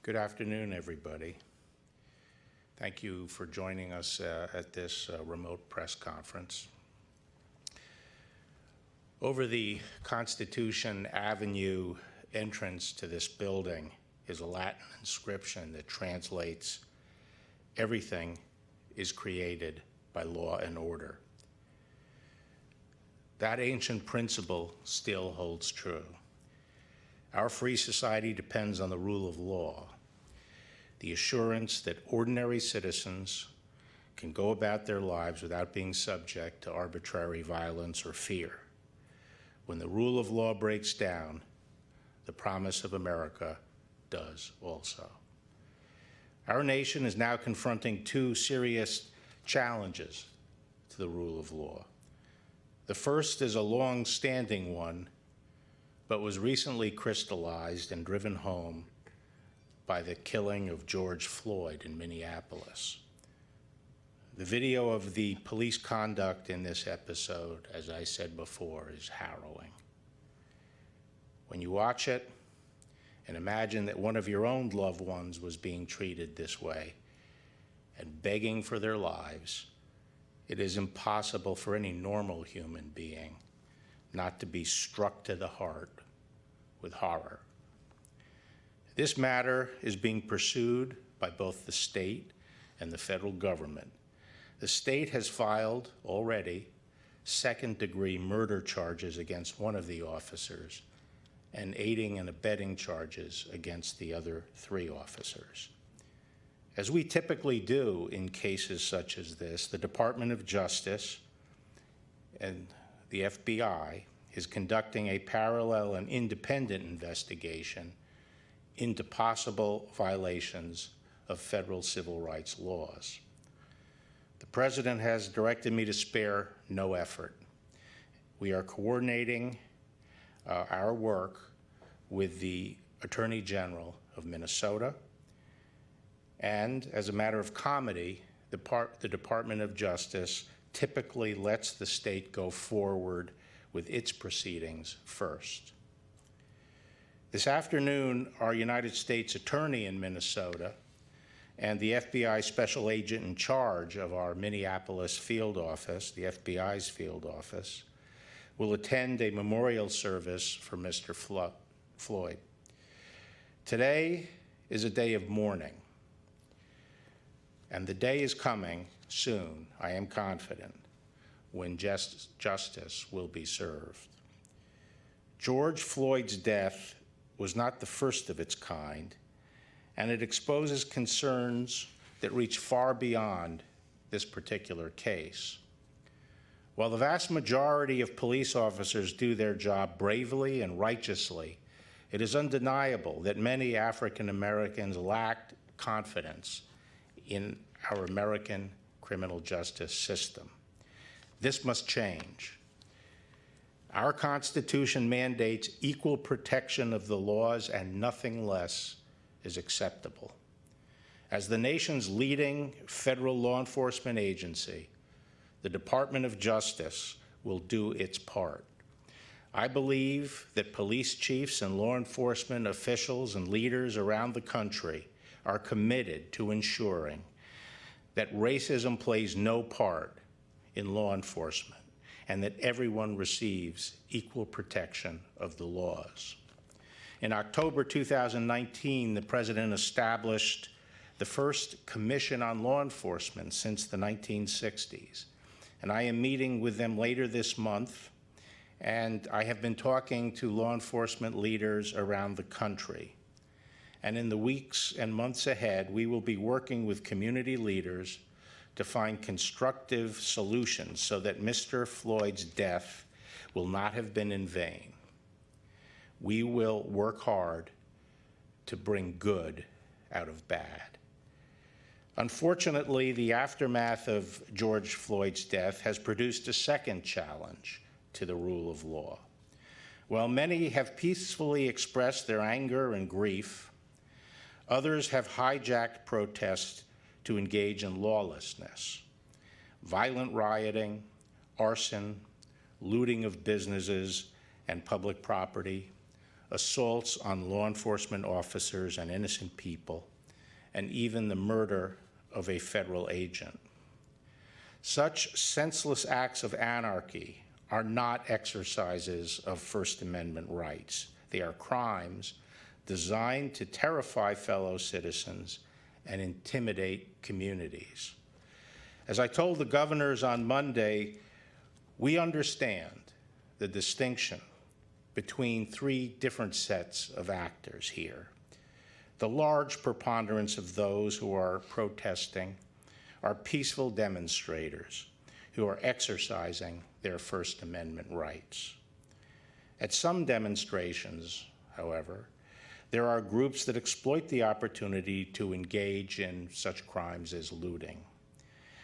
Good afternoon, everybody. Thank you for joining us at this remote press conference. Over the Constitution Avenue entrance to this building is a Latin inscription that translates, "Everything is created by law and order." That ancient principle still holds true. Our free society depends on the rule of law, the assurance that ordinary citizens can go about their lives without being subject to arbitrary violence or fear. When the rule of law breaks down, the promise of America does also. Our nation is now confronting two serious challenges to the rule of law. The first is a long-standing one, but was recently crystallized and driven home by the killing of George Floyd in Minneapolis. The video of the police conduct in this episode, as I said before, is harrowing. When you watch it and imagine that one of your own loved ones was being treated this way and begging for their lives, it is impossible for any normal human being not to be struck to the heart with horror. This matter is being pursued by both the state and the federal government. The state has filed already second-degree murder charges against one of the officers and aiding and abetting charges against the other three officers. As we typically do in cases such as this, the Department of Justice and the FBI is conducting a parallel and independent investigation into possible violations of federal civil rights laws. The President has directed me to spare no effort. We are coordinating our work with the Attorney General of Minnesota, and as a matter of comedy, the Department of Justice typically lets the state go forward with its proceedings first. This afternoon, our United States Attorney in Minnesota and the FBI Special Agent in charge of our Minneapolis field office, the FBI's field office, will attend a memorial service for Mr. Floyd. Today is a day of mourning, and the day is coming soon, I am confident, when justice will be served. George Floyd's death was not the first of its kind, and it exposes concerns that reach far beyond this particular case. While the vast majority of police officers do their job bravely and righteously, it is undeniable that many African Americans lacked confidence in our American criminal justice system. This must change. Our Constitution mandates equal protection of the laws, and nothing less is acceptable. As the nation's leading federal law enforcement agency, the Department of Justice will do its part. I believe that police chiefs and law enforcement officials and leaders around the country are committed to ensuring that racism plays no part in law enforcement, and that everyone receives equal protection of the laws. In October 2019, the President established the first Commission on Law Enforcement since the 1960s, and I am meeting with them later this month, and I have been talking to law enforcement leaders around the country. And in the weeks and months ahead, we will be working with community leaders to find constructive solutions so that Mr. Floyd's death will not have been in vain. We will work hard to bring good out of bad. Unfortunately, the aftermath of George Floyd's death has produced a second challenge to the rule of law. While many have peacefully expressed their anger and grief, others have hijacked protests to engage in lawlessness. Violent rioting, arson, looting of businesses and public property, assaults on law enforcement officers and innocent people, and even the murder of a federal agent. Such senseless acts of anarchy are not exercises of First Amendment rights. They are crimes designed to terrify fellow citizens and intimidate communities. As I told the governors on Monday, we understand the distinction between three different sets of actors here. The large preponderance of those who are protesting are peaceful demonstrators who are exercising their First Amendment rights. At some demonstrations, however, there are groups that exploit the opportunity to engage in such crimes as looting.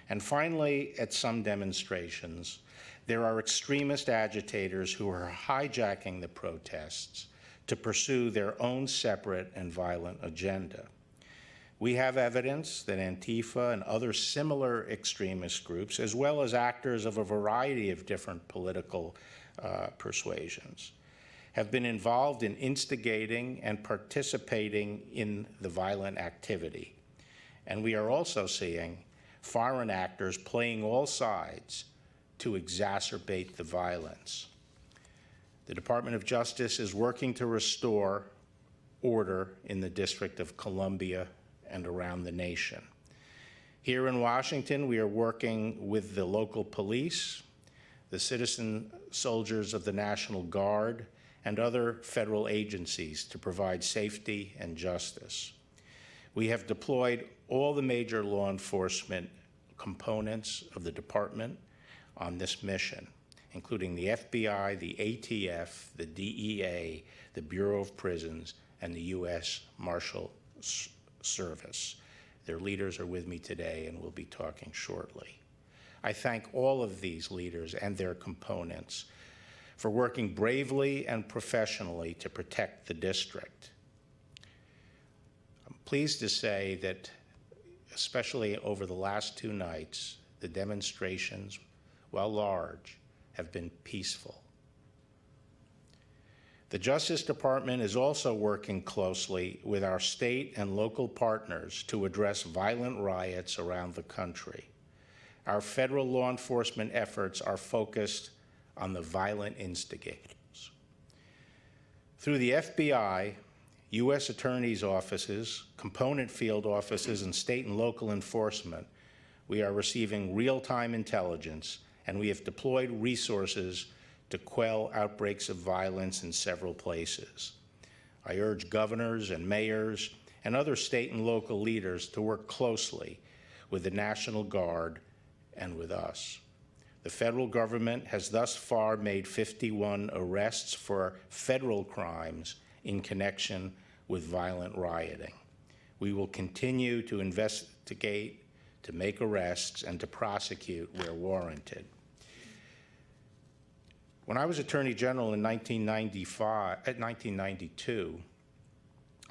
And finally, at some demonstrations, there are extremist agitators who are hijacking the protests to pursue their own separate and violent agenda. We have evidence that Antifa and other similar extremist groups, as well as actors of a variety of different political persuasions, have been involved in instigating and participating in the violent activity. And we are also seeing foreign actors playing all sides to exacerbate the violence. The Department of Justice is working to restore order in the District of Columbia and around the nation. Here in Washington, we are working with the local police, the citizen soldiers of the National Guard, and other federal agencies to provide safety and justice. We have deployed all the major law enforcement components of the department on this mission, including the FBI, the ATF, the DEA, the Bureau of Prisons, and the U.S. Marshals Service. Their leaders are with me today and we'll be talking shortly. I thank all of these leaders and their components for working bravely and professionally to protect the district. I'm pleased to say that, especially over the last two nights, the demonstrations, while large, have been peaceful. The Justice Department is also working closely with our state and local partners to address violent riots around the country. Our federal law enforcement efforts are focused on the violent instigators. Through the FBI, U.S. attorneys' offices, component field offices, and state and local enforcement, we are receiving real-time intelligence, and we have deployed resources to quell outbreaks of violence in several places. I urge governors and mayors and other state and local leaders to work closely with the National Guard and with us. The federal government has thus far made 51 arrests for federal crimes in connection with violent rioting. We will continue to investigate, to make arrests, and to prosecute where warranted. When I was Attorney General in 1992,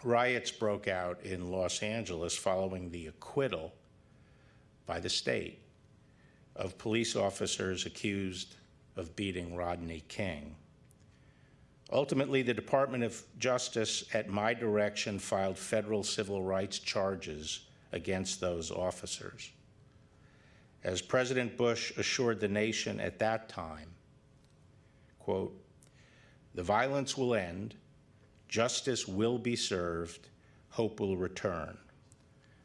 riots broke out in Los Angeles following the acquittal by the state of police officers accused of beating Rodney King. Ultimately, the Department of Justice, at my direction, filed federal civil rights charges against those officers. As President Bush assured the nation at that time, quote, "The violence will end, justice will be served, hope will return.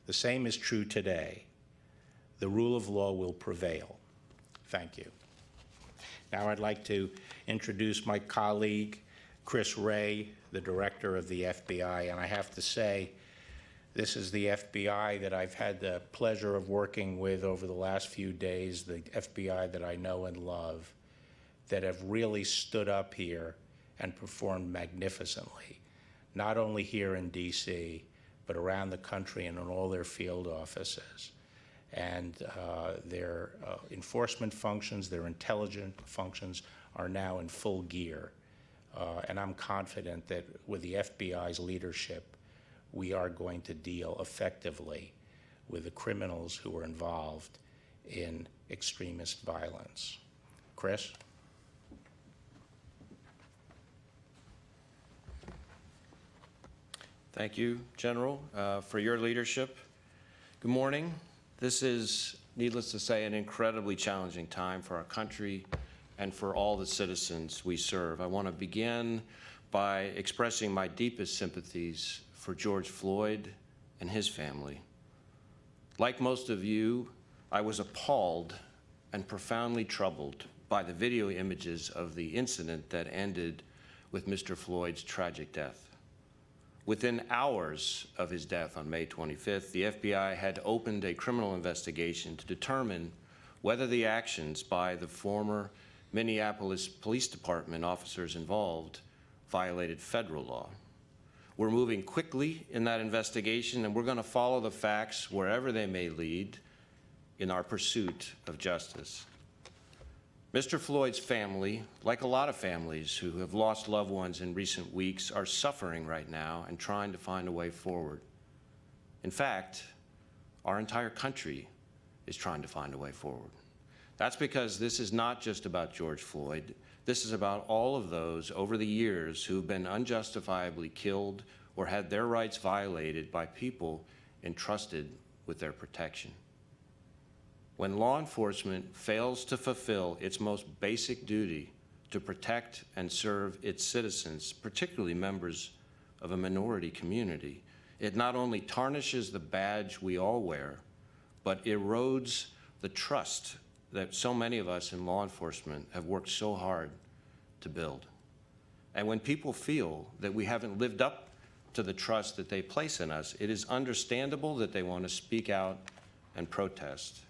The same is true today. The rule of law will prevail." Thank you. Now I'd like to introduce my colleague, Chris Wray, the director of the FBI, and I have to say, this is the FBI that I've had the pleasure of working with over the last few days, the FBI that I know and love, that have really stood up here and performed magnificently, not only here in DC, but around the country and in all their field offices. And their enforcement functions, their intelligence functions are now in full gear. And I'm confident that with the FBI's leadership, we are going to deal effectively with the criminals who are involved in extremist violence. Chris? Thank you, General, for your leadership. Good morning. This is, needless to say, an incredibly challenging time for our country and for all the citizens we serve. I want to begin by expressing my deepest sympathies for George Floyd and his family. Like most of you, I was appalled and profoundly troubled by the video images of the incident that ended with Mr. Floyd's tragic death. Within hours of his death on May 25th, the FBI had opened a criminal investigation to determine whether the actions by the former Minneapolis Police Department officers involved violated federal law. We're moving quickly in that investigation, and we're going to follow the facts wherever they may lead in our pursuit of justice. Mr. Floyd's family, like a lot of families who have lost loved ones in recent weeks, are suffering right now and trying to find a way forward. In fact, our entire country is trying to find a way forward. That's because this is not just about George Floyd. This is about all of those over the years who've been unjustifiably killed or had their rights violated by people entrusted with their protection. When law enforcement fails to fulfill its most basic duty to protect and serve its citizens, particularly members of a minority community, it not only tarnishes the badge we all wear, but erodes the trust that so many of us in law enforcement have worked so hard to build. And when people feel that we haven't lived up to the trust that they place in us, it is understandable that they want to speak out and protest.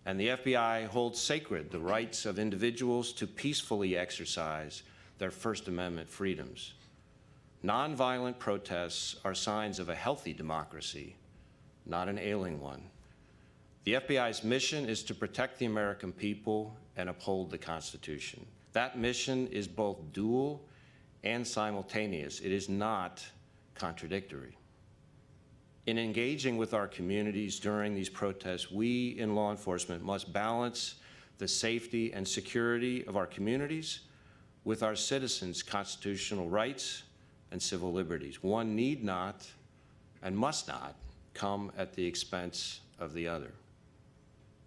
And the FBI holds sacred the rights of individuals to peacefully exercise their First Amendment freedoms. Nonviolent protests are signs of a healthy democracy, not an ailing one. The FBI's mission is to protect the American people and uphold the Constitution. That mission is both dual and simultaneous. It is not contradictory. In engaging with our communities during these protests, we in law enforcement must balance the safety and security of our communities with our citizens' constitutional rights and civil liberties. One need not and must not come at the expense of the other.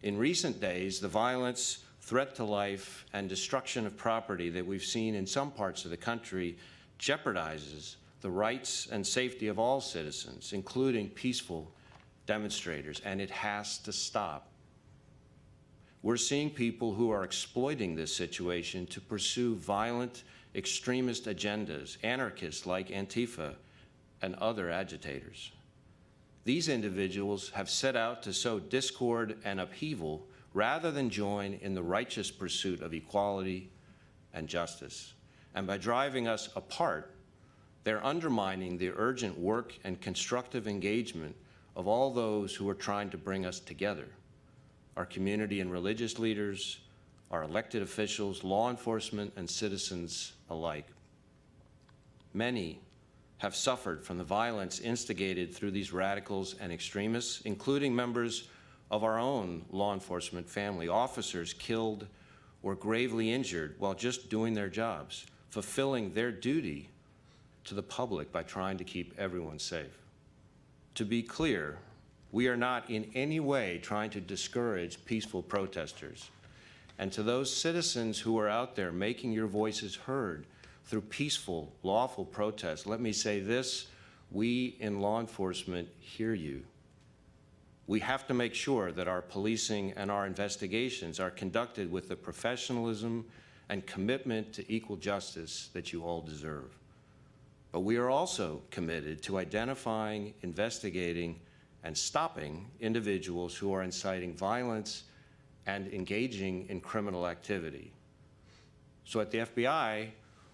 In recent days, the violence, threat to life, and destruction of property that we've seen in some parts of the country jeopardizes the rights and safety of all citizens, including peaceful demonstrators, and it has to stop. We're seeing people who are exploiting this situation to pursue violent extremist agendas, anarchists like Antifa and other agitators. These individuals have set out to sow discord and upheaval rather than join in the righteous pursuit of equality and justice. And by driving us apart, they're undermining the urgent work and constructive engagement of all those who are trying to bring us together, our community and religious leaders, our elected officials, law enforcement, and citizens alike. Many have suffered from the violence instigated through these radicals and extremists, including members of our own law enforcement family, officers killed or gravely injured while just doing their jobs, fulfilling their duty to the public by trying to keep everyone safe. To be clear, we are not in any way trying to discourage peaceful protesters. And to those citizens who are out there making your voices heard through peaceful, lawful protests, let me say this: we in law enforcement hear you. We have to make sure that our policing and our investigations are conducted with the professionalism and commitment to equal justice that you all deserve. But we are also committed to identifying, investigating, and stopping individuals who are inciting violence and engaging in criminal activity. So at the FBI,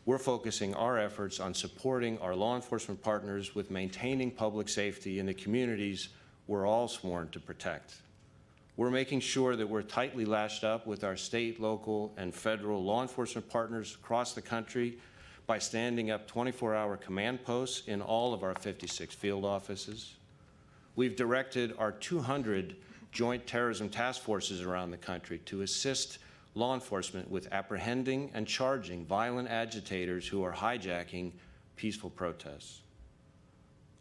we're focusing our efforts on supporting our law enforcement partners with maintaining public safety in the communities we're all sworn to protect. We're making sure that we're tightly lashed up with our state, local, and federal law enforcement partners across the country by standing up 24-hour command posts in all of our 56 field offices. We've directed our 200 joint terrorism task forces around the country to assist law enforcement with apprehending and charging violent agitators who are hijacking peaceful protests.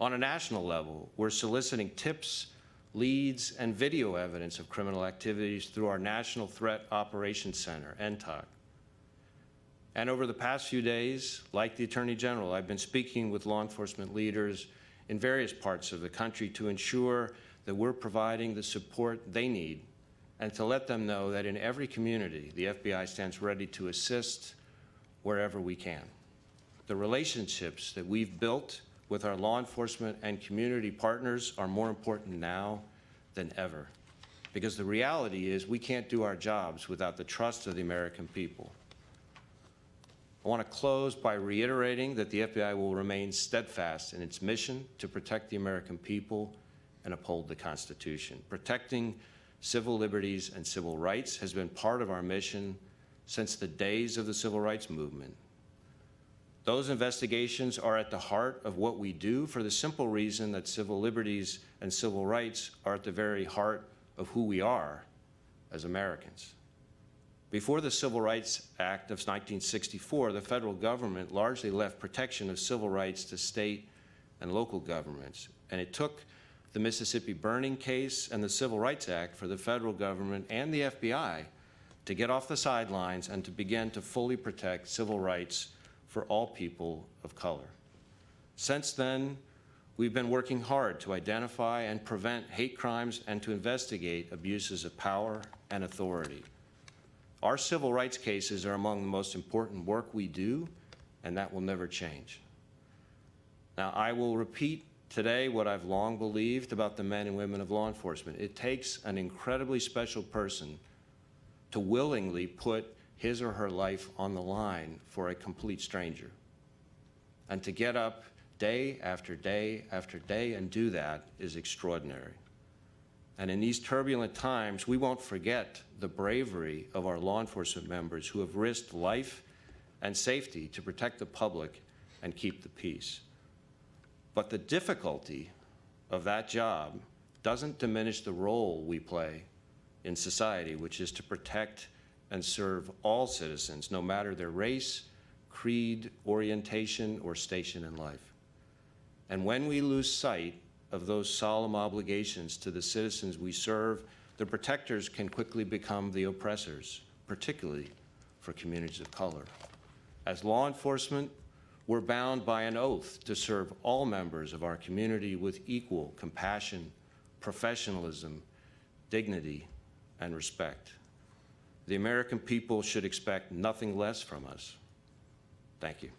On a national level, we're soliciting tips, leads, and video evidence of criminal activities through our National Threat Operations Center, NTOC. And over the past few days, like the Attorney General, I've been speaking with law enforcement leaders in various parts of the country to ensure that we're providing the support they need and to let them know that in every community, the FBI stands ready to assist wherever we can. The relationships that we've built with our law enforcement and community partners are more important now than ever, because the reality is we can't do our jobs without the trust of the American people. I want to close by reiterating that the FBI will remain steadfast in its mission to protect the American people and uphold the Constitution. Protecting civil liberties and civil rights has been part of our mission since the days of the Civil Rights Movement. Those investigations are at the heart of what we do for the simple reason that civil liberties and civil rights are at the very heart of who we are as Americans. Before the Civil Rights Act of 1964, the federal government largely left protection of civil rights to state and local governments, and it took the Mississippi burning case and the Civil Rights Act for the federal government and the FBI to get off the sidelines and to begin to fully protect civil rights for all people of color. Since then, we've been working hard to identify and prevent hate crimes and to investigate abuses of power and authority. Our civil rights cases are among the most important work we do, and that will never change. Now, I will repeat today what I've long believed about the men and women of law enforcement. It takes an incredibly special person to willingly put his or her life on the line for a complete stranger, and to get up day after day after day and do that is extraordinary. And in these turbulent times, we won't forget the bravery of our law enforcement members who have risked life and safety to protect the public and keep the peace. But the difficulty of that job doesn't diminish the role we play in society, which is to protect and serve all citizens, no matter their race, creed, orientation, or station in life. And when we lose sight of those solemn obligations to the citizens we serve, the protectors can quickly become the oppressors, particularly for communities of color. As law enforcement, we're bound by an oath to serve all members of our community with equal compassion, professionalism, dignity, and respect. The American people should expect nothing less from us. Thank you.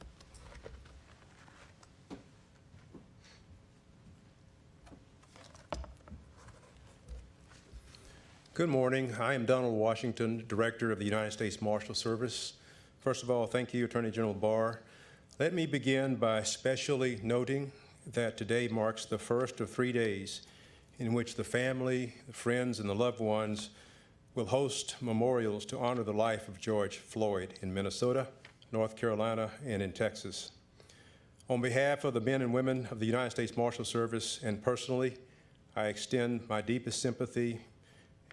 Good morning. I am Donald Washington, Director of the United States Marshal Service. First of all, thank you, Attorney General Barr. Let me begin by specially noting that today marks the first of 3 days in which the family, the friends, and the loved ones will host memorials to honor the life of George Floyd in Minnesota, North Carolina, and in Texas. On behalf of the men and women of the United States Marshal Service and personally, I extend my deepest sympathy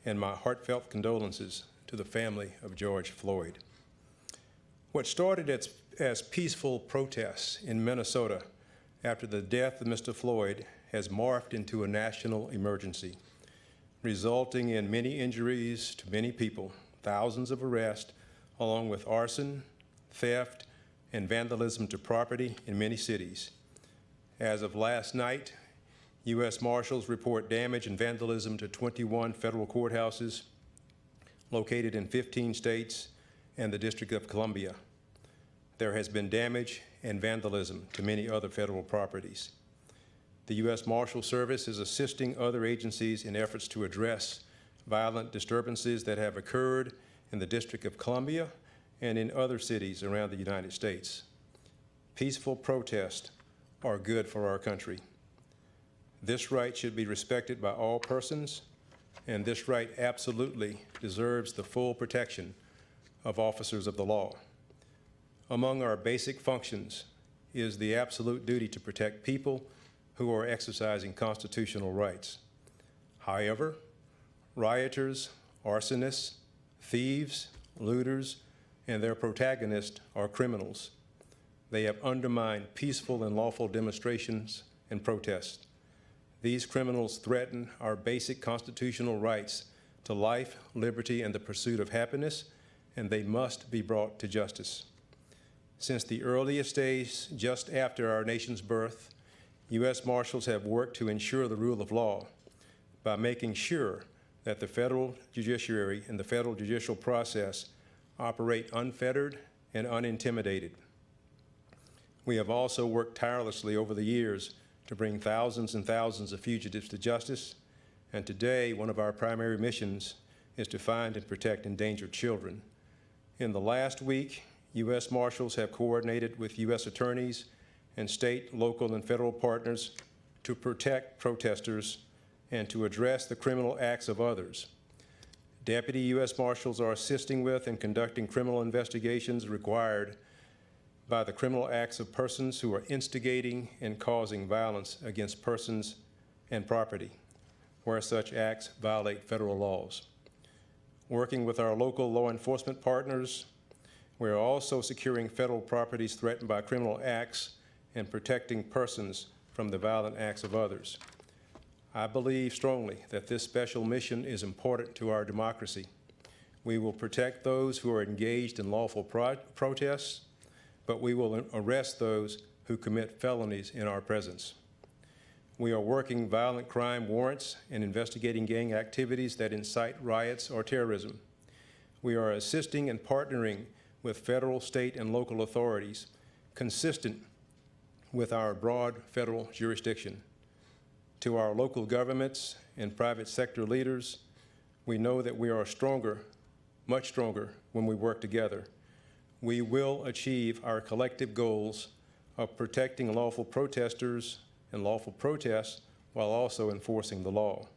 and my heartfelt condolences to the family of George Floyd. What started as peaceful protests in Minnesota after the death of Mr. Floyd has morphed into a national emergency, resulting in many injuries to many people, thousands of arrests, along with arson, theft, and vandalism to property in many cities. As of last night, U.S. Marshals report damage and vandalism to 21 federal courthouses located in 15 states and the District of Columbia. There has been damage and vandalism to many other federal properties. The U.S. Marshal Service is assisting other agencies in efforts to address violent disturbances that have occurred in the District of Columbia and in other cities around the United States. Peaceful protests are good for our country. This right should be respected by all persons, and this right absolutely deserves the full protection of officers of the law. Among our basic functions is the absolute duty to protect people who are exercising constitutional rights. However, rioters, arsonists, thieves, looters, and their protagonists are criminals. They have undermined peaceful and lawful demonstrations and protest. These criminals threaten our basic constitutional rights to life, liberty, and the pursuit of happiness, and they must be brought to justice. Since the earliest days, just after our nation's birth, U.S. Marshals have worked to ensure the rule of law by making sure that the federal judiciary and the federal judicial process operate unfettered and unintimidated. We have also worked tirelessly over the years to bring thousands and thousands of fugitives to justice, and today one of our primary missions is to find and protect endangered children. In the last week, U.S. Marshals have coordinated with U.S. attorneys and state, local, and federal partners to protect protesters and to address the criminal acts of others. Deputy U.S. Marshals are assisting with and conducting criminal investigations required by the criminal acts of persons who are instigating and causing violence against persons and property, where such acts violate federal laws. Working with our local law enforcement partners, we are also securing federal properties threatened by criminal acts and protecting persons from the violent acts of others. I believe strongly that this special mission is important to our democracy. We will protect those who are engaged in lawful protests, but we will arrest those who commit felonies in our presence. We are working violent crime warrants and investigating gang activities that incite riots or terrorism. We are assisting and partnering with federal, state, and local authorities consistent with our broad federal jurisdiction. To our local governments and private sector leaders, we know that we are stronger, much stronger, when we work together. We will achieve our collective goals of protecting lawful protesters and lawful protests while also enforcing the law.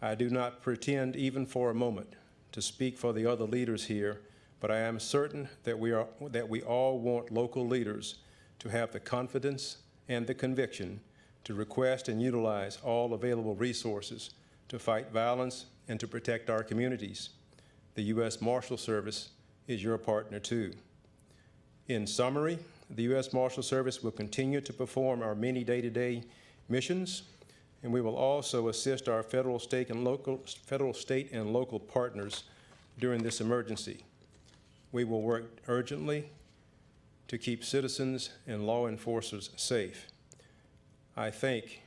I do not pretend even for a moment to speak for the other leaders here, but I am certain that we all want local leaders to have the confidence and the conviction to request and utilize all available resources to fight violence and to protect our communities. The U.S. Marshal Service is your partner too. In summary, the U.S. Marshal Service will continue to perform our many day-to-day missions, and we will also assist our federal, state, and local partners during this emergency. We will work urgently to keep citizens and law enforcers safe. I thank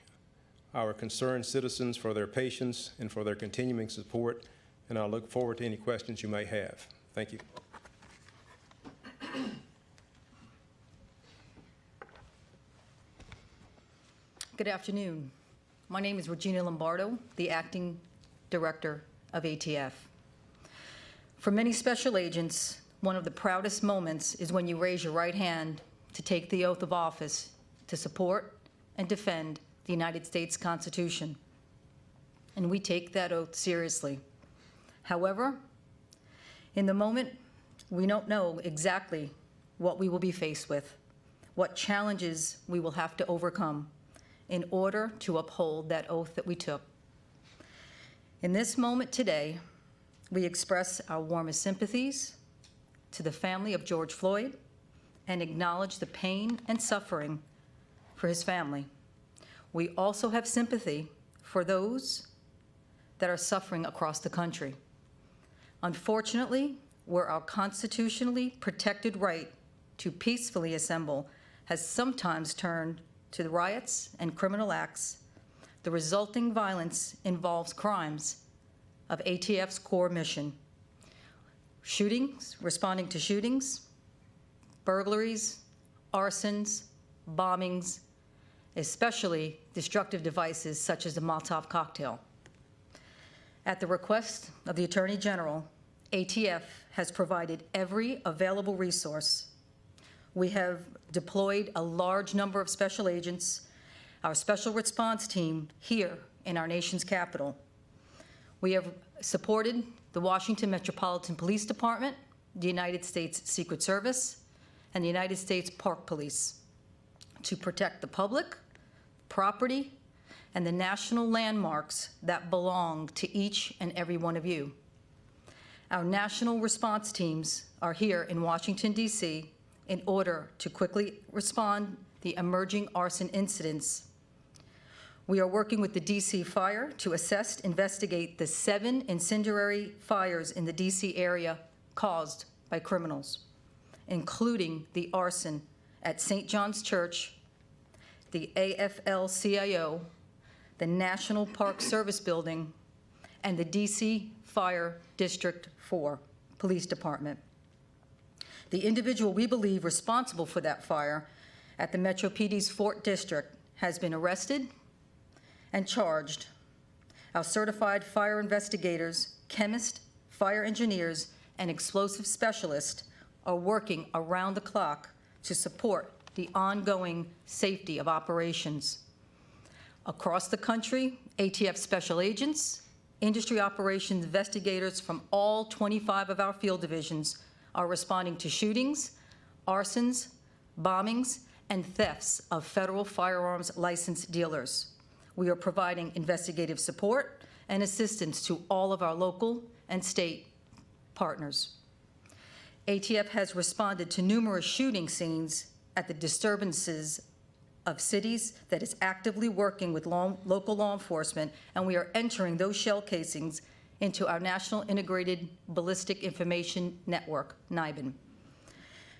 our concerned citizens for their patience and for their continuing support, and I look forward to any questions you may have. Thank you. Good afternoon. My name is Regina Lombardo, the Acting Director of ATF. For many special agents, one of the proudest moments is when you raise your right hand to take the oath of office to support and defend the United States Constitution. And we take that oath seriously. However, in the moment, we don't know exactly what we will be faced with, what challenges we will have to overcome in order to uphold that oath that we took. In this moment today, we express our warmest sympathies to the family of George Floyd and acknowledge the pain and suffering for his family. We also have sympathy for those that are suffering across the country. Unfortunately, where our constitutionally protected right to peacefully assemble has sometimes turned to the riots and criminal acts, the resulting violence involves crimes of ATF's core mission: shootings, responding to shootings, burglaries, arsons, bombings, especially destructive devices such as the Molotov cocktail. At the request of the Attorney General, ATF has provided every available resource. We have deployed a large number of special agents, our special response team here in our nation's capital. We have supported the Washington Metropolitan Police Department, the United States Secret Service, and the United States Park Police to protect the public, property, and the national landmarks that belong to each and every one of you. Our national response teams are here in Washington, D.C. in order to quickly respond the emerging arson incidents. We are working with the DC Fire to assess, investigate the 7 incendiary fires in the DC area caused by criminals, including the arson at St. John's Church, the AFL-CIO, the National Park Service Building, and the DC Fire District 4 Police Department. The individual we believe responsible for that fire at the Metro PD's Fort District has been arrested and charged. Our certified fire investigators, chemists, fire engineers, and explosive specialists are working around the clock to support the ongoing safety of operations. Across the country, ATF special agents, industry operations investigators from all 25 of our field divisions are responding to shootings, arsons, bombings, and thefts of federal firearms licensed dealers. We are providing investigative support and assistance to all of our local and state partners. ATF has responded to numerous shooting scenes at the disturbances of cities that is actively working with local law enforcement, and we are entering those shell casings into our National Integrated Ballistic Information Network, NIBIN.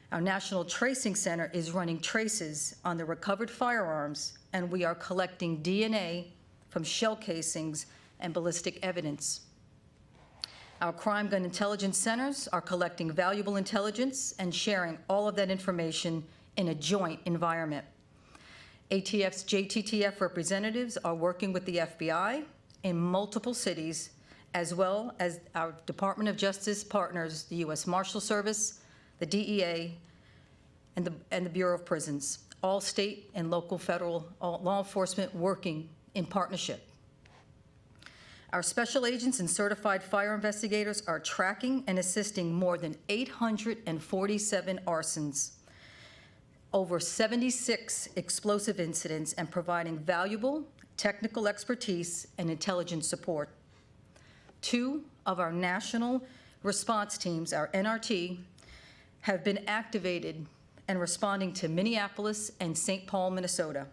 Our National Tracing Center is running traces on the recovered firearms, and we are collecting DNA from shell casings and ballistic evidence. Our crime gun intelligence centers are collecting valuable intelligence and sharing all of that information in a joint environment. ATF's JTTF representatives are working with the FBI in multiple cities, as well as our Department of Justice partners, the U.S. Marshals Service, the DEA, and the Bureau of Prisons, all state and local federal law enforcement working in partnership. Our special agents and certified fire investigators are tracking and assisting more than 847 arsons, over 76 explosive incidents, and providing valuable technical expertise and intelligence support. 2 of our national response teams, our NRT, have been activated and responding to Minneapolis and St. Paul, Minnesota.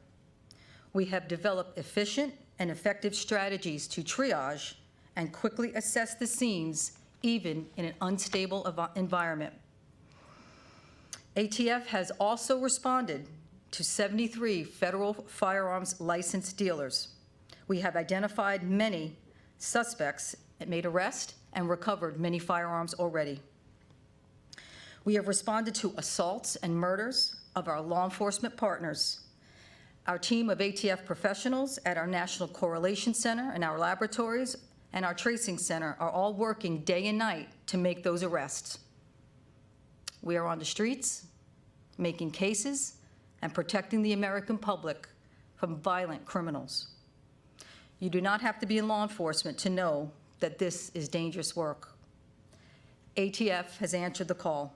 We have developed efficient and effective strategies to triage and quickly assess the scenes, even in an unstable environment. ATF has also responded to 73 federal firearms licensed dealers. We have identified many suspects and made arrests and recovered many firearms already. We have responded to assaults and murders of our law enforcement partners. Our team of ATF professionals at our National Correlation Center and our laboratories and our Tracing Center are all working day and night to make those arrests. We are on the streets, making cases, and protecting the American public from violent criminals. You do not have to be in law enforcement to know that this is dangerous work. ATF has answered the call.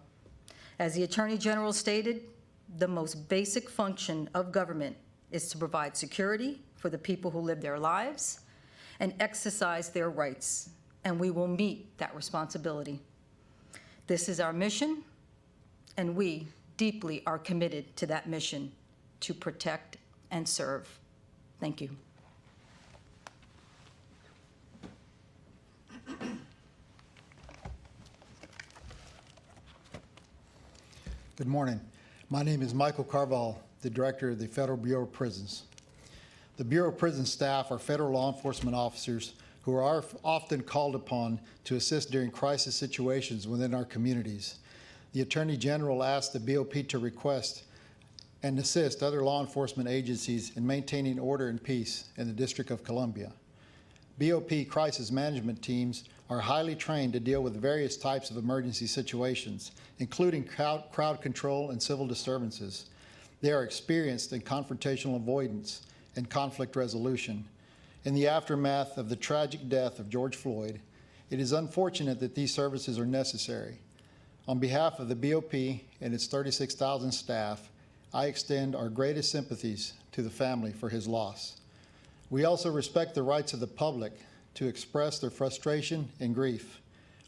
As the Attorney General stated, the most basic function of government is to provide security for the people who live their lives and exercise their rights, and we will meet that responsibility. This is our mission, and we deeply are committed to that mission, to protect and serve. Thank you. Good morning. My name is Michael Carvajal, the Director of the Federal Bureau of Prisons. The Bureau of Prisons staff are federal law enforcement officers who are often called upon to assist during crisis situations within our communities. The Attorney General asked the BOP to request and assist other law enforcement agencies in maintaining order and peace in the District of Columbia. BOP crisis management teams are highly trained to deal with various types of emergency situations, including crowd control and civil disturbances. They are experienced in confrontational avoidance and conflict resolution. In the aftermath of the tragic death of George Floyd, it is unfortunate that these services are necessary. On behalf of the BOP and its 36,000 staff, I extend our greatest sympathies to the family for his loss. We also respect the rights of the public to express their frustration and grief.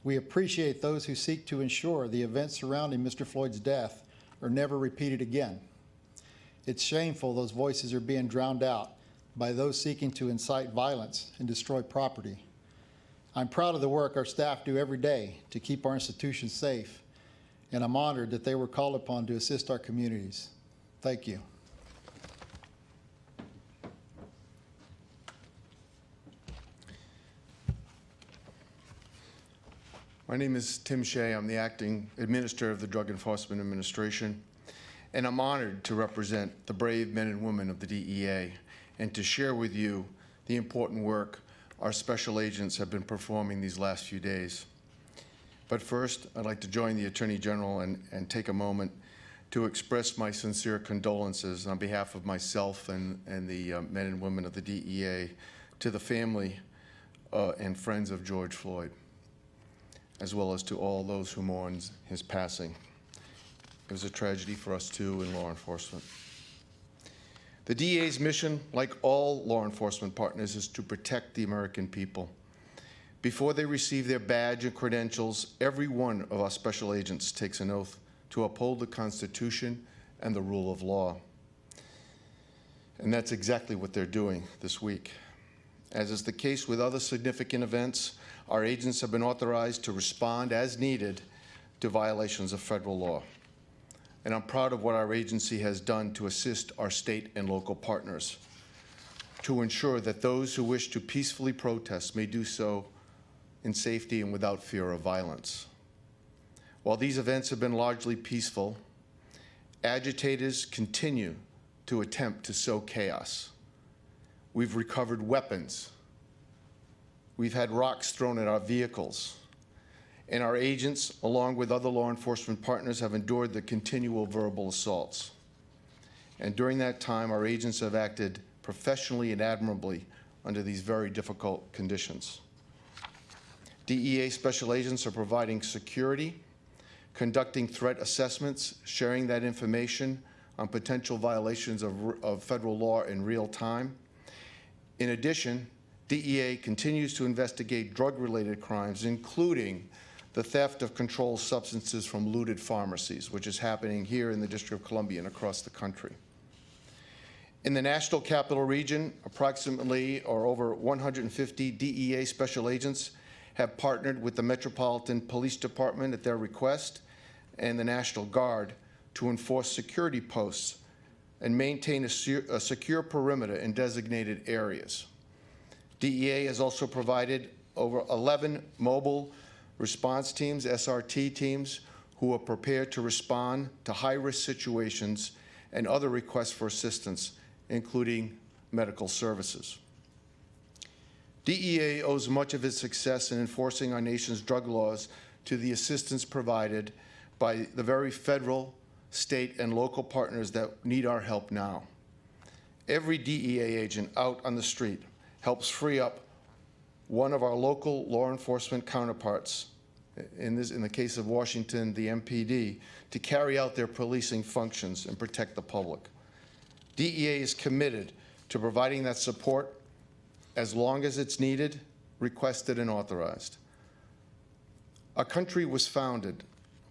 We appreciate those who seek to ensure the events surrounding Mr. Floyd's death are never repeated again. It's shameful those voices are being drowned out by those seeking to incite violence and destroy property. I'm proud of the work our staff do every day to keep our institutions safe, and I'm honored that they were called upon to assist our communities. Thank you. My name is Tim Shea. I'm the acting administrator of the Drug Enforcement Administration, and I'm honored to represent the brave men and women of the DEA and to share with you the important work our special agents have been performing these last few days. But first, I'd like to join the Attorney General and take a moment to express my sincere condolences on behalf of myself and the men and women of the DEA to the family and friends of George Floyd, as well as to all those who mourn his passing. It was a tragedy for us too in law enforcement. The DEA's mission, like all law enforcement partners, is to protect the American people. Before they receive their badge and credentials, every one of our special agents takes an oath to uphold the Constitution and the rule of law. And that's exactly what they're doing this week. As is the case with other significant events, our agents have been authorized to respond as needed to violations of federal law. And I'm proud of what our agency has done to assist our state and local partners to ensure that those who wish to peacefully protest may do so in safety and without fear of violence. While these events have been largely peaceful, agitators continue to attempt to sow chaos. We've recovered weapons. We've had rocks thrown at our vehicles. And our agents, along with other law enforcement partners, have endured the continual verbal assaults. And during that time, our agents have acted professionally and admirably under these very difficult conditions. DEA special agents are providing security, conducting threat assessments, sharing that information on potential violations of federal law in real time. In addition, DEA continues to investigate drug-related crimes, including the theft of controlled substances from looted pharmacies, which is happening here in the District of Columbia and across the country. In the National Capital Region, approximately or over 150 DEA special agents have partnered with the Metropolitan Police Department at their request and the National Guard to enforce security posts and maintain a secure perimeter in designated areas. DEA has also provided over 11 mobile response teams, SRT teams, who are prepared to respond to high-risk situations and other requests for assistance, including medical services. DEA owes much of its success in enforcing our nation's drug laws to the assistance provided by the very federal, state, and local partners that need our help now. Every DEA agent out on the street helps free up one of our local law enforcement counterparts, in the case of Washington, the MPD, to carry out their policing functions and protect the public. DEA is committed to providing that support as long as it's needed, requested, and authorized. Our country was founded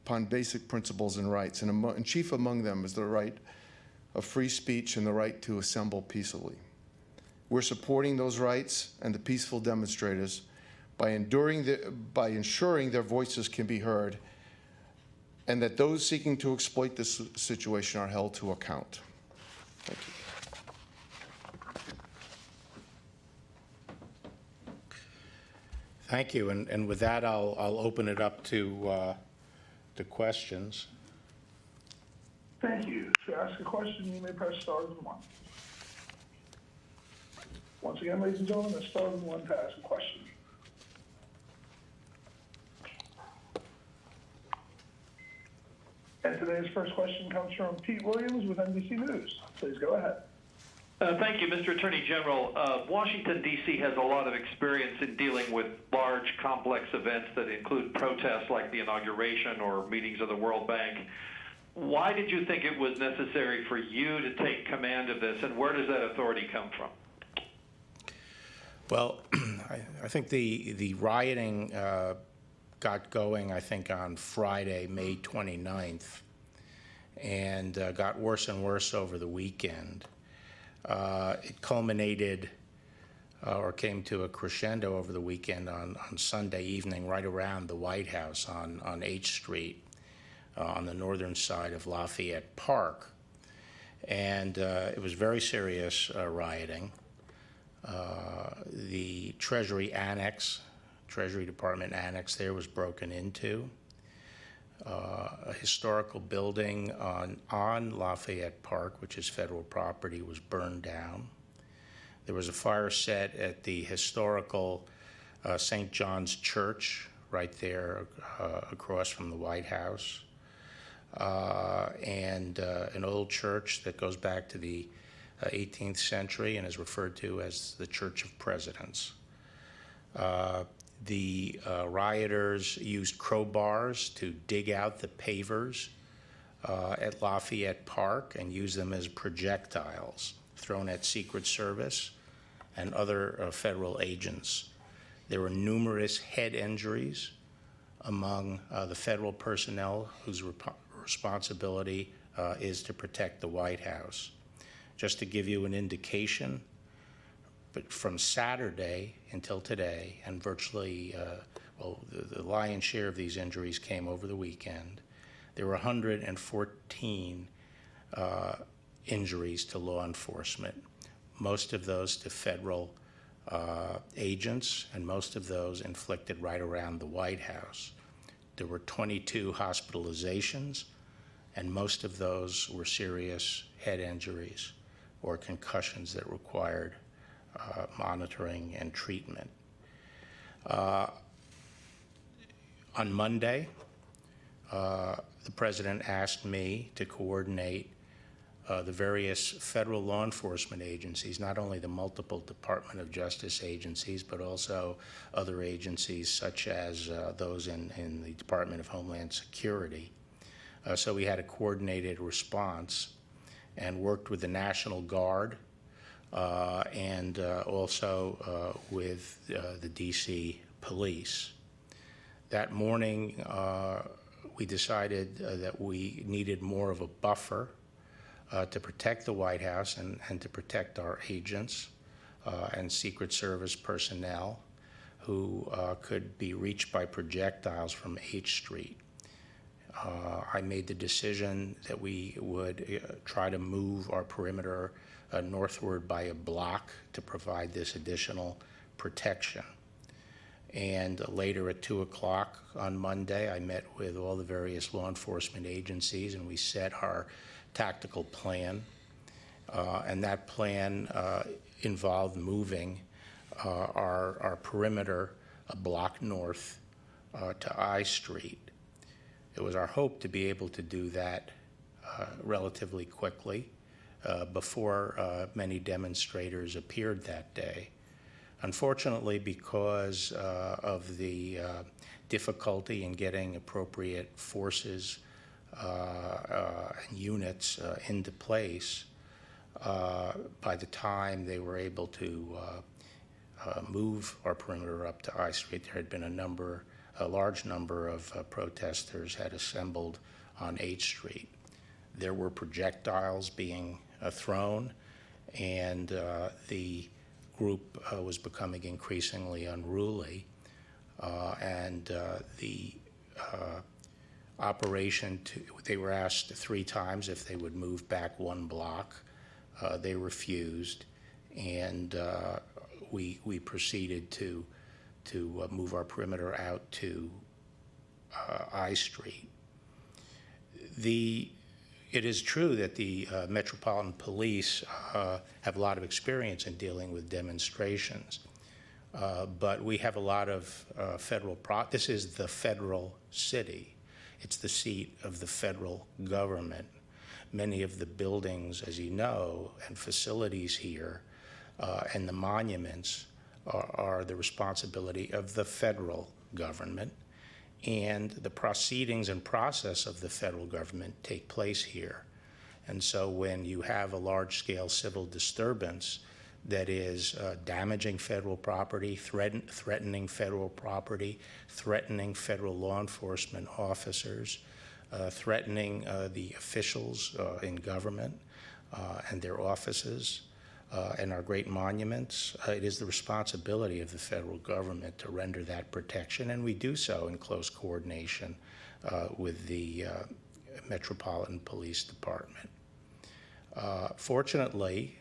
upon basic principles and rights, and chief among them is the right of free speech and the right to assemble peaceably. We're supporting those rights and the peaceful demonstrators by ensuring their voices can be heard and that those seeking to exploit this situation are held to account. Thank you. Thank you. And with that, I'll open it up to questions. Thank you. To ask a question, you may press star and one. Once again, ladies and gentlemen, that's star and one to ask a question. And today's first question comes from Pete Williams with NBC News. Please go ahead. Thank you, Mr. Attorney General. Washington, D.C. has a lot of experience in dealing with large, complex events that include protests like the inauguration or meetings of the World Bank. Why did you think it was necessary for you to take command of this, and where does that authority come from? Well, I think the rioting got going, I think, on Friday, May 29th. and got worse and worse over the weekend. It culminated or came to a crescendo over the weekend on Sunday evening right around the White House on H Street on the northern side of Lafayette Park. And it was very serious rioting. The Treasury Department annex there was broken into. A historical building on Lafayette Park, which is federal property, was burned down. There was a fire set at the historical St. John's Church right there across from the White House, and an old church that goes back to the 18th century and is referred to as the Church of Presidents. The rioters used crowbars to dig out the pavers at Lafayette Park and use them as projectiles thrown at Secret Service and other federal agents. There were numerous head injuries among the federal personnel whose responsibility is to protect the White House. Just to give you an indication, but from Saturday until today, and virtually, the lion's share of these injuries came over the weekend, there were 114 injuries to law enforcement, most of those to federal agents, and most of those inflicted right around the White House. There were 22 hospitalizations, and most of those were serious head injuries or concussions that required monitoring and treatment. On Monday, the president asked me to coordinate the various federal law enforcement agencies, not only the multiple Department of Justice agencies, but also other agencies such as those in the Department of Homeland Security. So we had a coordinated response and worked with the National Guard and also with the DC Police. That morning, we decided that we needed more of a buffer to protect the White House and to protect our agents and Secret Service personnel who could be reached by projectiles from H Street. I made the decision that we would try to move our perimeter northward by a block to provide this additional protection. And later at 2 o'clock on Monday, I met with all the various law enforcement agencies, and we set our tactical plan. And that plan involved moving our perimeter a block north to I Street. It was our hope to be able to do that relatively quickly before many demonstrators appeared that day. Unfortunately, because of the difficulty in getting appropriate forces and units into place, by the time they were able to move our perimeter up to I Street, there had been a large number of protesters had assembled on H Street. There were projectiles being thrown, and the group was becoming increasingly unruly, and the operation, they were asked 3 times if they would move back 1 block. They refused, and we proceeded to move our perimeter out to I Street. It is true that the Metropolitan Police have a lot of experience in dealing with demonstrations, but we have a lot of this is the federal city. It's the seat of the federal government. Many of the buildings, as you know, and facilities here and the monuments are the responsibility of the federal government, and the proceedings and process of the federal government take place here. And so when you have a large-scale civil disturbance that is damaging federal property, threatening federal property, threatening federal law enforcement officers, threatening the officials in government and their offices and our great monuments. It is the responsibility of the federal government to render that protection, and we do so in close coordination with the Metropolitan Police Department. Fortunately,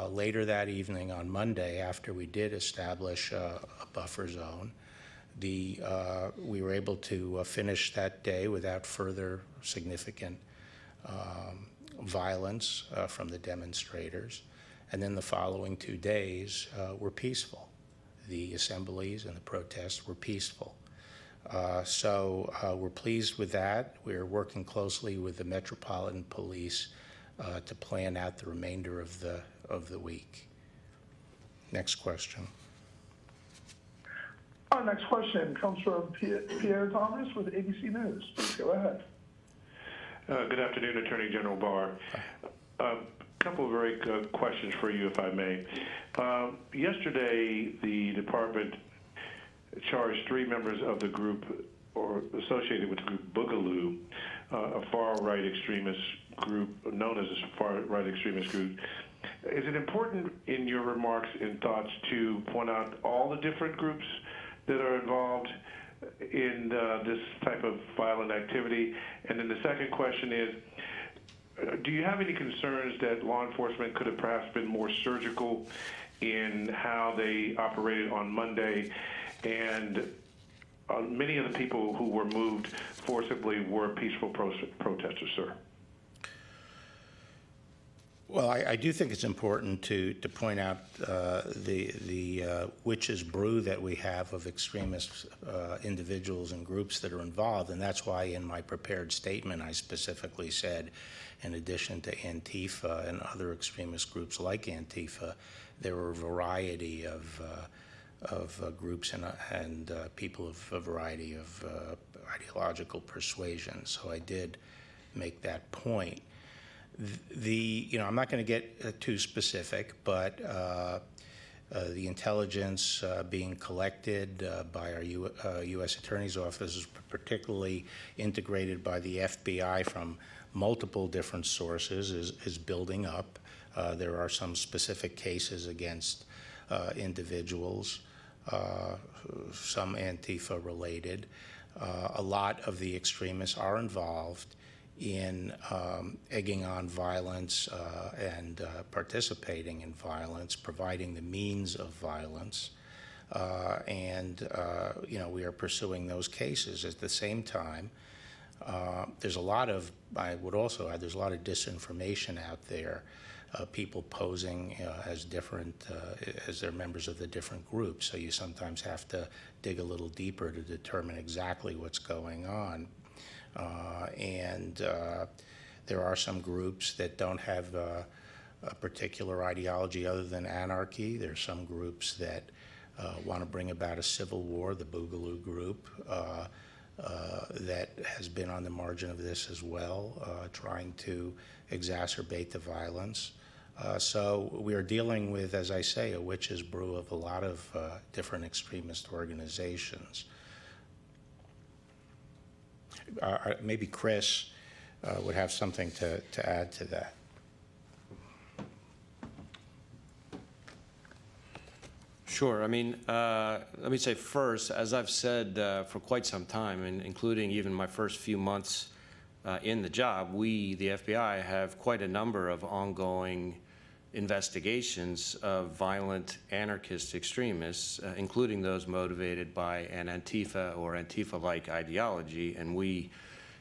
later that evening on Monday, after we did establish a buffer zone, we were able to finish that day without further significant violence from the demonstrators. And then the following 2 days were peaceful. The assemblies and the protests were peaceful. So we're pleased with that. We're working closely with the Metropolitan Police to plan out the remainder of the week. Next question. Our next question comes from Pierre Thomas with ABC News. Please go ahead. Good afternoon, Attorney General Barr. A couple of very good questions for you, if I may. Yesterday, the department charged 3 members of the group, or associated with the group Boogaloo, a far-right extremist group, known as a far-right extremist group. Is it important in your remarks and thoughts to point out all the different groups that are involved in this type of violent activity? And then the second question is, do you have any concerns that law enforcement could have perhaps been more surgical in how they operated on Monday? And many of the people who were moved forcibly were peaceful protesters, sir. Well, I do think it's important to point out the witch's brew that we have of extremist individuals and groups that are involved, and that's why in my prepared statement I specifically said, in addition to Antifa and other extremist groups like Antifa, there were a variety of groups and people of a variety of ideological persuasions. So I did make that point. I'm not going to get too specific, but the intelligence being collected by our U.S. Attorney's Office, particularly integrated by the FBI from multiple different sources, is building up. There are some specific cases against individuals, some Antifa related. A lot of the extremists are involved in egging on violence and participating in violence, providing the means of violence, and we are pursuing those cases. At the same time, there's a lot of, I would also add, there's a lot of disinformation out there, people posing as different, as they're members of the different groups, so you sometimes have to dig a little deeper to determine exactly what's going on. And there are some groups that don't have a particular ideology other than anarchy. There's some groups that want to bring about a civil war, the Boogaloo group, that has been on the margin of this as well, trying to exacerbate the violence. So we are dealing with, as I say, a witch's brew of a lot of different extremist organizations. Maybe Chris would have something to add to that. Sure. I mean, let me say first, as I've said for quite some time, and including even my first few months in the job, we, the FBI, have quite a number of ongoing investigations of violent anarchist extremists, including those motivated by an Antifa or Antifa-like ideology, and we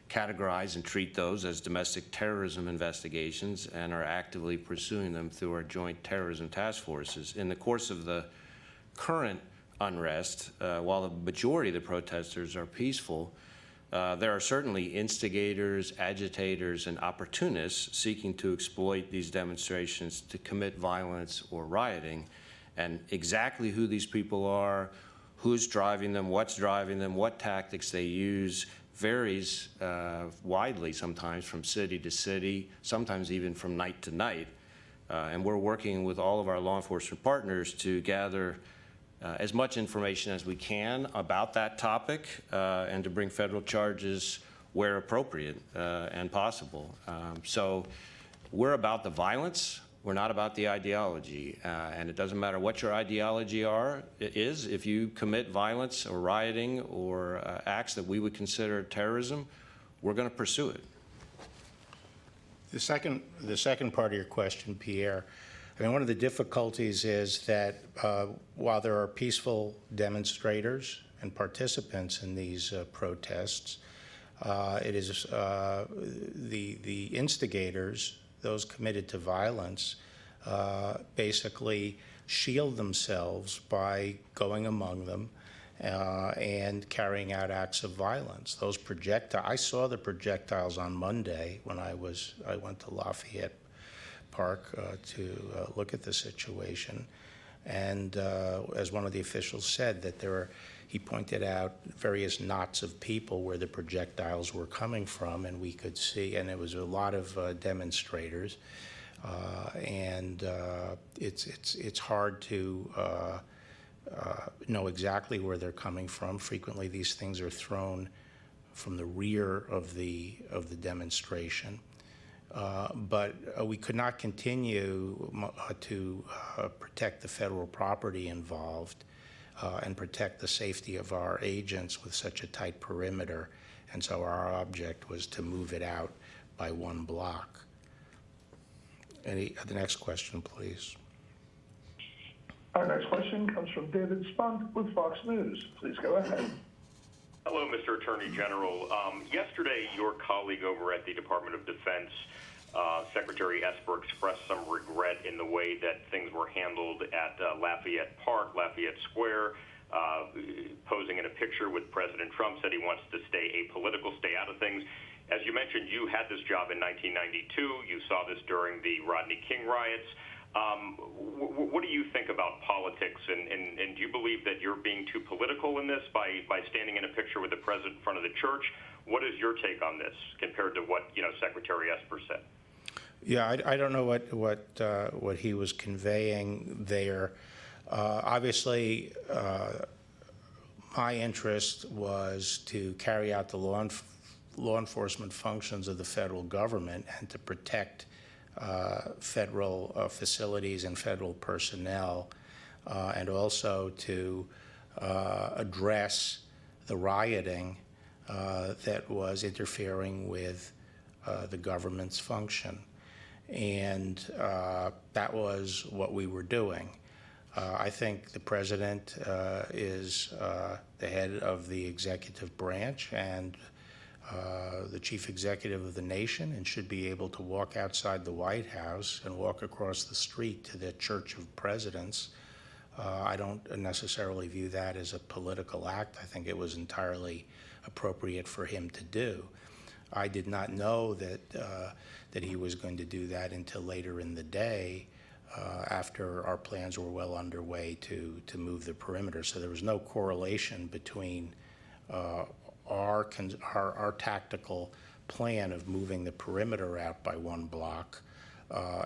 categorize and treat those as domestic terrorism investigations and are actively pursuing them through our joint terrorism task forces. In the course of the current unrest, while the majority of the protesters are peaceful, there are certainly instigators, agitators, and opportunists seeking to exploit these demonstrations to commit violence or rioting. And exactly who these people are, who's driving them, what tactics they use varies widely sometimes from city to city, sometimes even from night to night. And we're working with all of our law enforcement partners to gather as much information as we can about that topic and to bring federal charges where appropriate and possible. So we're about the violence. We're not about the ideology, and it doesn't matter what your ideology is. If you commit violence or rioting or acts that we would consider terrorism, we're going to pursue it. The second part of your question, Pierre, I mean, one of the difficulties is that while there are peaceful demonstrators and participants in these protests, it is the instigators, those committed to violence, basically shield themselves by going among them and carrying out acts of violence. Those I saw the projectiles on Monday when I went to Lafayette Park to look at the situation, and as one of the officials said, that he pointed out various knots of people where the projectiles were coming from, and we could see, and it was a lot of demonstrators, and it's hard to know exactly where they're coming from. Frequently, these things are thrown from the rear of the demonstration, but we could not continue to protect the federal property involved and protect the safety of our agents with such a tight perimeter, and so our object was to move it out by 1 block. The next question, please. Our next question comes from David Spunk with Fox News. Please go ahead. Hello, Mr. Attorney General. Yesterday, your colleague over at the Department of Defense, Secretary Esper, expressed some regret in the way that things were handled at Lafayette Park, Lafayette Square, posing in a picture with President Trump, said he wants to stay apolitical, stay out of things. As you mentioned, you had this job in 1992. You saw this during the Rodney King riots. What do you think about politics, and do you believe that you're being too political in this by standing in a picture with the president in front of the church? What is your take on this compared to what Secretary Esper said? Yeah, I don't know what he was conveying there. Obviously, my interest was to carry out the law enforcement functions of the federal government and to protect federal facilities and federal personnel, and also to address the rioting that was interfering with the government's function. And that was what we were doing. I think the president is the head of the executive branch and the chief executive of the nation, and should be able to walk outside the White House and walk across the street to the Church of Presidents. I don't necessarily view that as a political act. I think it was entirely appropriate for him to do. I did not know that he was going to do that until later in the day, after our plans were well underway to move the perimeter. So there was no correlation between our tactical plan of moving the perimeter out by 1 block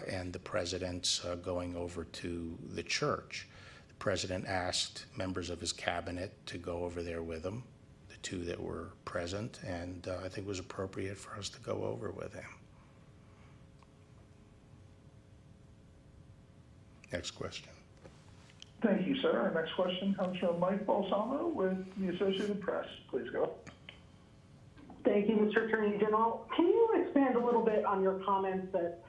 and the president's going over to the church. The president asked members of his cabinet to go over there with him, the 2 that were present, and I think it was appropriate for us to go over with him. Next question. Thank you, sir. Our next question comes from Mike Balsamo with the Associated Press. Please go. Thank you, Mr. Attorney General. Can you expand a little bit on your comments that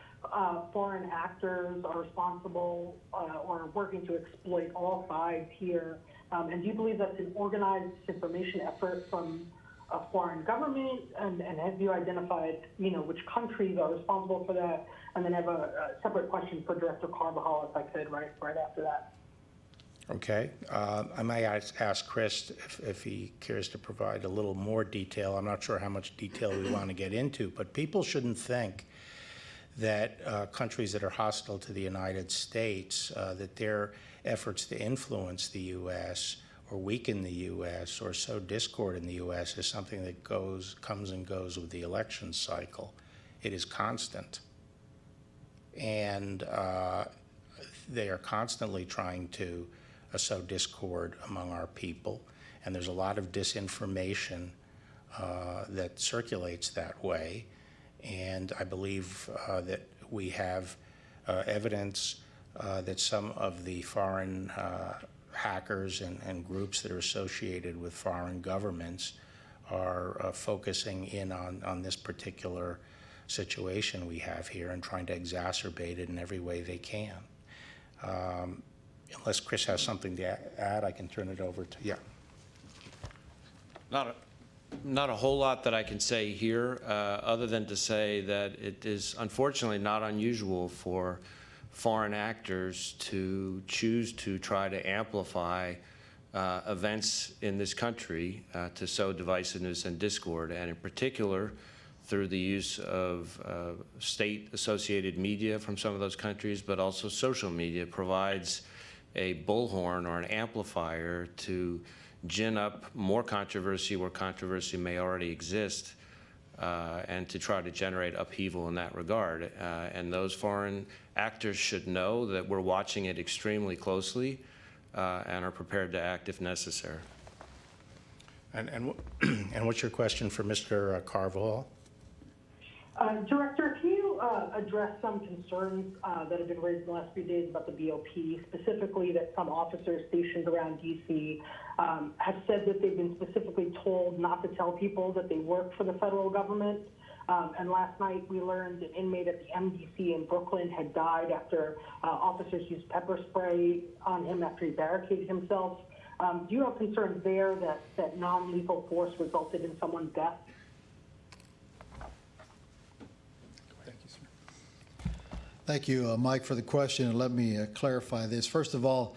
foreign actors are responsible or working to exploit all sides here? And do you believe that's an organized disinformation effort from a foreign government? And have you identified, which countries are responsible for that? And then I have a separate question for Director Carvajal, if I could, right after that. Okay. I might ask Chris if he cares to provide a little more detail. I'm not sure how much detail we want to get into, but people shouldn't think that countries that are hostile to the United States, that their efforts to influence the U.S. or weaken the U.S. or sow discord in the U.S. is something that comes and goes with the election cycle. It is constant. And they are constantly trying to sow discord among our people. And there's a lot of disinformation that circulates that way. And I believe that we have evidence that some of the foreign hackers and groups that are associated with foreign governments are focusing in on this particular situation we have here and trying to exacerbate it in every way they can. Unless Chris has something to add, I can turn it over to, yeah. Not a whole lot that I can say here, other than to say that it is unfortunately not unusual for foreign actors to choose to try to amplify events in this country to sow divisiveness and discord, and in particular through the use of state-associated media from some of those countries, but also social media provides a bullhorn or an amplifier to gin up more controversy where controversy may already exist, and to try to generate upheaval in that regard. And those foreign actors should know that we're watching it extremely closely and are prepared to act if necessary. And what's your question for Mr. Carvajal? Director, can you address some concerns that have been raised in the last few days about the BOP, specifically that some officers stationed around D.C. Have said that they've been specifically told not to tell people that they work for the federal government? And last night we learned an inmate at the MDC in Brooklyn had died after officers used pepper spray on him after he barricaded himself. Do you have concerns there that non-lethal force resulted in someone's death? Thank you, Mike, for the question, and let me clarify this. First of all,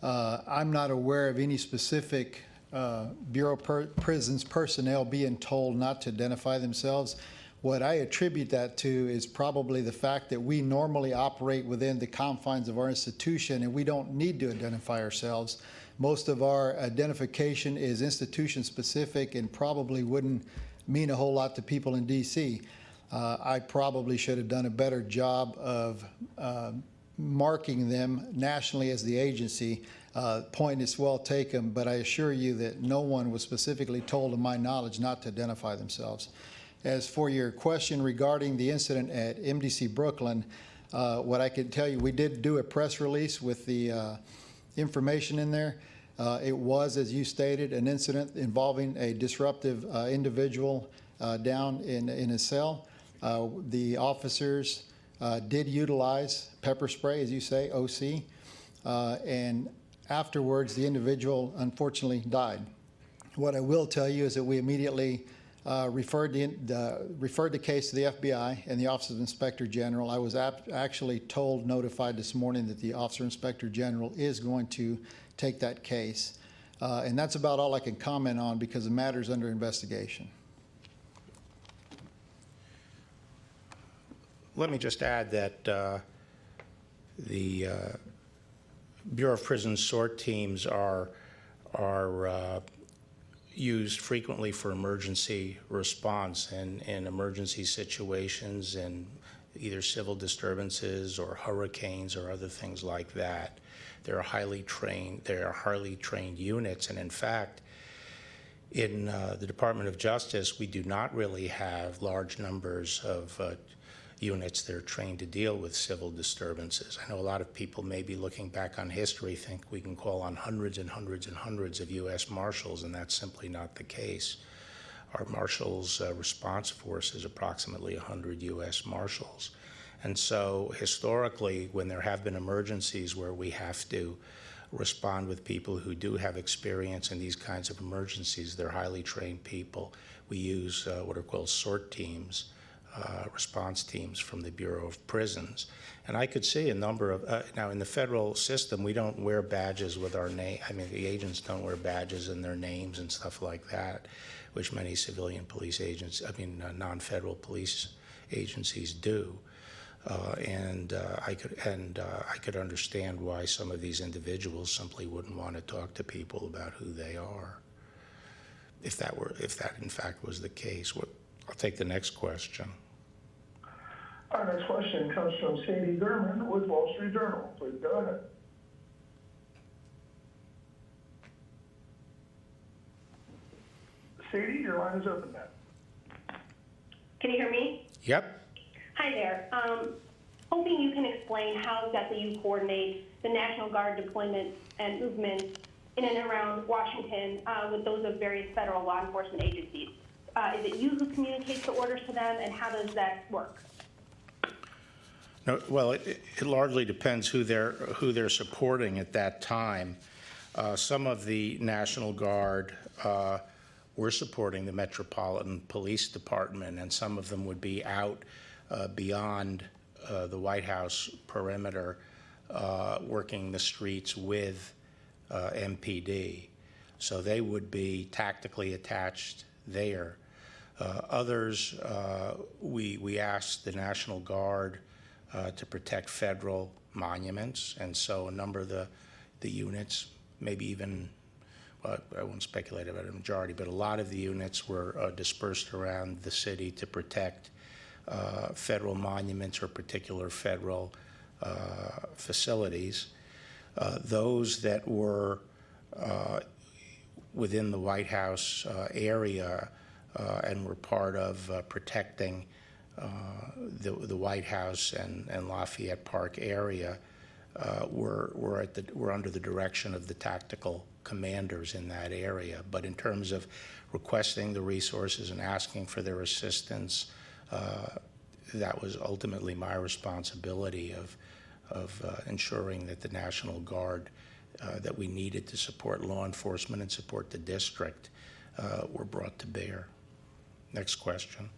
I'm not aware of any specific Bureau of Prisons personnel being told not to identify themselves. What I attribute that to is probably the fact that we normally operate within the confines of our institution, and we don't need to identify ourselves. Most of our identification is institution-specific and probably wouldn't mean a whole lot to people in D.C. I probably should have done a better job of marking them nationally as the agency. Point is well taken, but I assure you that no one was specifically told, to my knowledge, not to identify themselves. As for your question regarding the incident at MDC Brooklyn, what I can tell you, we did do a press release with the information in there. It was, as you stated, an incident involving a disruptive individual down in a cell. The officers did utilize pepper spray, as you say, OC, and afterwards the individual unfortunately died. What I will tell you is that we immediately referred the case to the FBI and the Office of Inspector General. I was actually notified this morning that the Officer Inspector General is going to take that case. And that's about all I can comment on because the matter is under investigation. Let me just add that the Bureau of Prisons SORT teams are used frequently for emergency response and in emergency situations and either civil disturbances or hurricanes or other things like that. They're highly trained units, and in fact, in the Department of Justice, we do not really have large numbers of units that are trained to deal with civil disturbances. I know a lot of people maybe looking back on history think we can call on hundreds and hundreds and hundreds of U.S. Marshals, and that's simply not the case. Our Marshals response force is approximately 100 U.S. Marshals. And so historically, when there have been emergencies where we have to respond with people who do have experience in these kinds of emergencies, they're highly trained people. We use what are called SORT teams, response teams from the Bureau of Prisons. And I could see a number of, now in the federal system, we don't wear badges with our name. I mean, the agents don't wear badges in their names and stuff like that, which many civilian police agents, non-federal police agencies do. I could understand why some of these individuals simply wouldn't want to talk to people about who they are, if that in fact was the case. I'll take the next question. Our next question comes from Sadie Gurman with Wall Street Journal. Please go ahead. Katie, your line is open now. Can you hear me? Yep. Hi there. Hoping you can explain how exactly you coordinate the National Guard deployment and movement in and around Washington with those of various federal law enforcement agencies. Is it you who communicates the orders to them, and how does that work? No, well, it largely depends who they're supporting at that time. Some of the National Guard were supporting the Metropolitan Police Department, and some of them would be out beyond the White House perimeter, working the streets with MPD. So they would be tactically attached there. Others, we asked the National Guard to protect federal monuments, and so a number of the units, maybe even, well, I won't speculate about a majority, but a lot of the units were dispersed around the city to protect federal monuments or particular federal facilities. Those that were within the White House area and were part of protecting the White House and Lafayette Park area were under the direction of the tactical commanders in that area. But in terms of requesting the resources and asking for their assistance, that was ultimately my responsibility of ensuring that the National Guard that we needed to support law enforcement and support the district were brought to bear. Next question.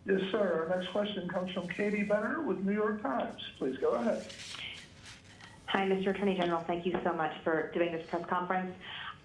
Yes, sir. Our next question comes from Katie Benner with New York Times. Please go ahead. Hi, Mr. Attorney General. Thank you so much for doing this press conference.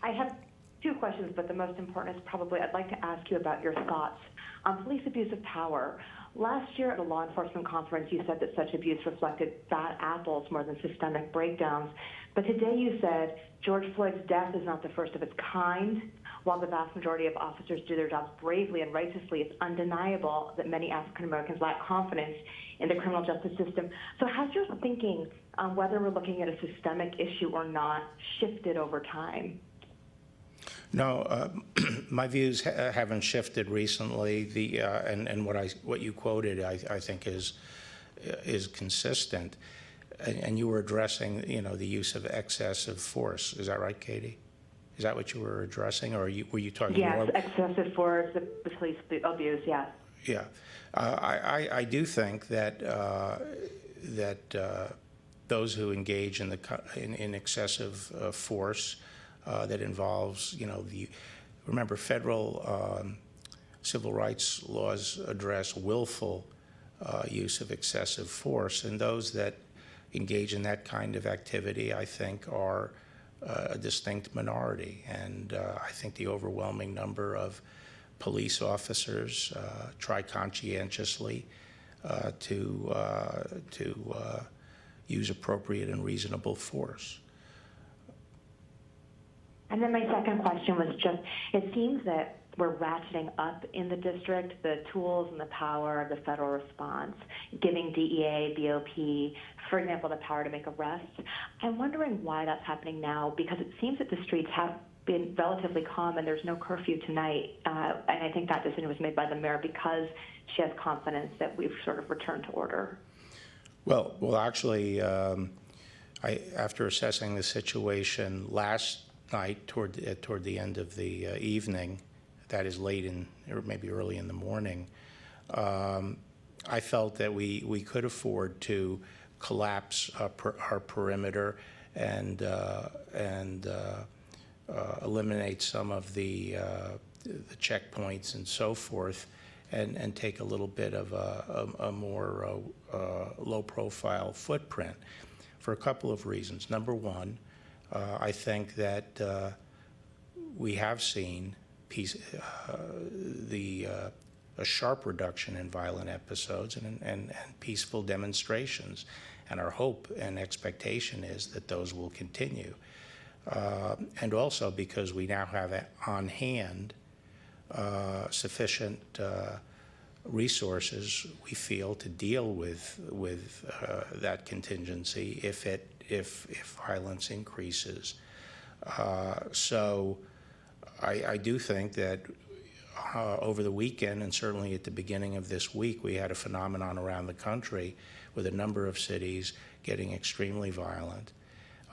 I have two questions, but the most important is probably I'd like to ask you about your thoughts on police abuse of power. Last year at a law enforcement conference, you said that such abuse reflected bad apples more than systemic breakdowns. But today you said George Floyd's death is not the first of its kind. While the vast majority of officers do their jobs bravely and righteously, it's undeniable that many African Americans lack confidence in the criminal justice system. So has your thinking on whether we're looking at a systemic issue or not shifted over time? No, my views haven't shifted recently. And what you quoted, I think is consistent. And you were addressing, the use of excessive force. Is that right, Katie? Is that what you were addressing, or were you talking more? Yes, excessive force, the police abuse, yes. Yeah, I do think that those who engage in excessive force that involves, remember, federal civil rights laws address willful use of excessive force, and those that engage in that kind of activity, I think, are a distinct minority. And I think the overwhelming number of police officers try conscientiously to use appropriate and reasonable force. And then my second question was just, it seems that we're ratcheting up in the district the tools and the power of the federal response, giving DEA, BOP, for example, the power to make arrests. I'm wondering why that's happening now, because it seems that the streets have been relatively calm and there's no curfew tonight. And I think that decision was made by the mayor because she has confidence that we've sort of returned to order. Well, actually, after assessing the situation last night toward the end of the evening, that is late or maybe early in the morning, I felt that we could afford to collapse our perimeter and eliminate some of the checkpoints and so forth, and take a little bit of a more low-profile footprint for a couple of reasons. Number one, I think that we have seen a sharp reduction in violent episodes and peaceful demonstrations, and our hope and expectation is that those will continue. And also because we now have on hand sufficient resources, we feel, to deal with that contingency if violence increases. So I do think that over the weekend, and certainly at the beginning of this week, we had a phenomenon around the country with a number of cities getting extremely violent.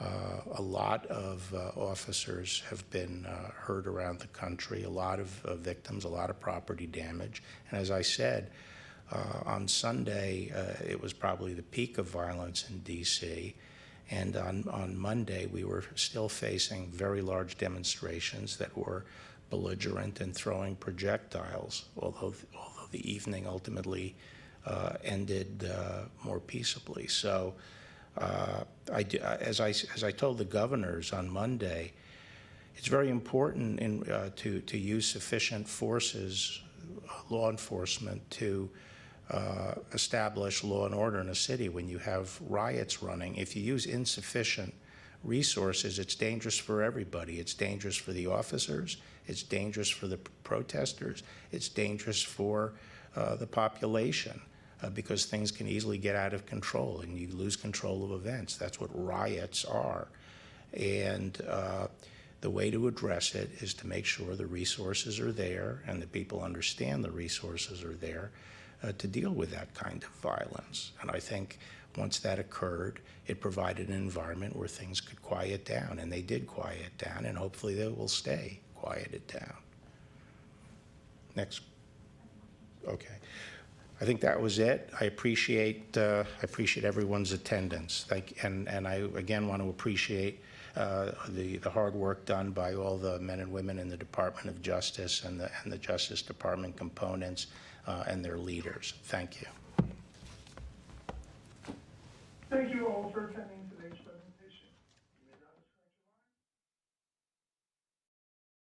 A lot of officers have been hurt around the country, a lot of victims, a lot of property damage. And as I said, on Sunday, it was probably the peak of violence in D.C., and on Monday, we were still facing very large demonstrations that were belligerent and throwing projectiles, although the evening ultimately ended more peaceably. So as I told the governors on Monday, it's very important to use sufficient forces, law enforcement, to establish law and order in a city when you have riots running. If you use insufficient resources, it's dangerous for everybody. It's dangerous for the officers, it's dangerous for the protesters, it's dangerous for the population, because things can easily get out of control and you lose control of events. That's what riots are. And the way to address it is to make sure the resources are there and that people understand the resources are there to deal with that kind of violence. And I think once that occurred, it provided an environment where things could quiet down, and they did quiet down, and hopefully they will stay quieted down. Next. Okay. I think that was it. I appreciate everyone's attendance. And I again want to appreciate the hard work done by all the men and women in the Department of Justice and the Justice Department components and their leaders. Thank you. Thank you all for attending.